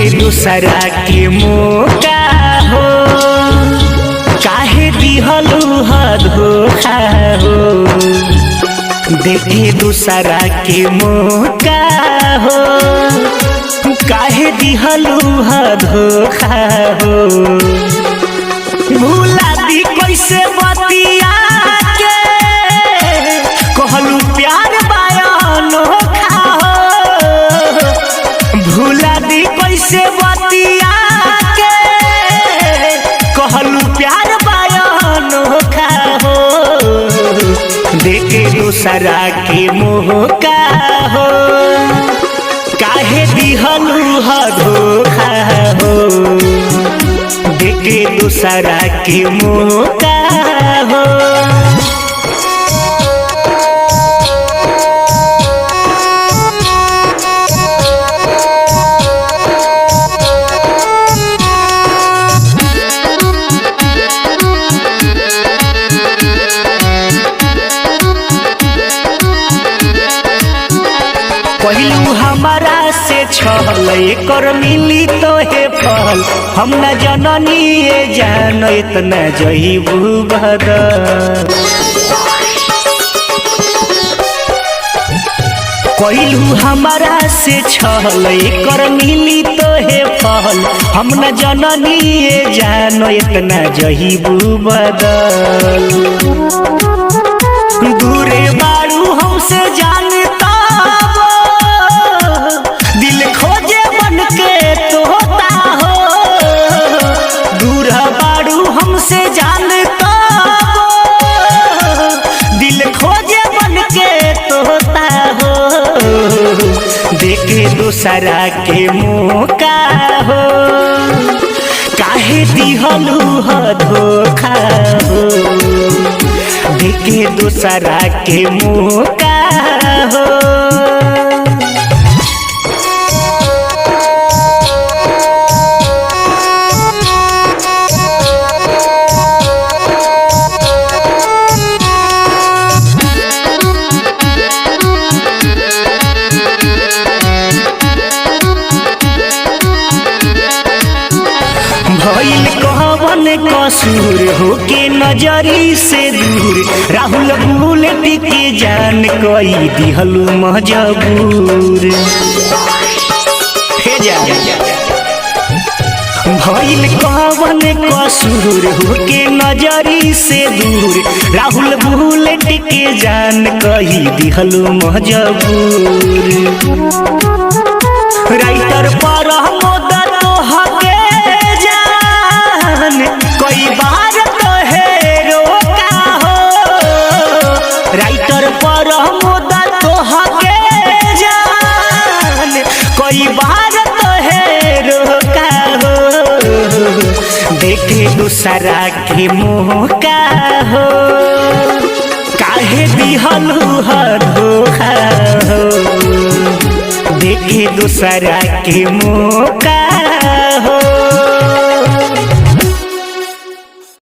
दूसरा के मौका हो काहे दिहलू ह धोखा हो। देखे दूसरा के मौका हो काहे दिहलू ह धोखा हो। भूला दी कैसे बतिया के कहलू प्यार अनोखा हो। भूला दी कैसे बतिया के कहलू प्यार अनोखा हो। देखे दूसरा के मौका हो काहे दिहलू ह धोखा हो। देखे दूसरा के मौका हो। कहलू हमारा से छल एकर मिली तो हे फल। हम न जननी ये जान इतना जहीबू बदल। कहलू हमारा से छल एकर मिली तो हे फल। हम न जननी ये जान इतना जहीबू बदल। दूरे बारू हमसे जानता दिल खोजे बन के तोता हो। दूर बारू हमसे जानता दिल खोजे बन के तोता हो। देखे दूसरा के मौका हो काहे दिहलू ह धोखा हो। देखे दूसरा के मौका हो। भइल कहवन कसूर होके नजरी से दूर। राहुल बुलेट के जान कई दिहलू मजबूर। भइल कहवन कसूर होके नजरी से दूर। राहुल बुलेट के जान कई दिहलू मजबूर। राइटर पर कई बार तो है रोका हो। राइटर पर मुद्दा तो हके जान कई बार तो है रोका हो। देखे दूसरा के मौका हो काहे दिहलू ह धोखा हो। देखे दूसरा के मौका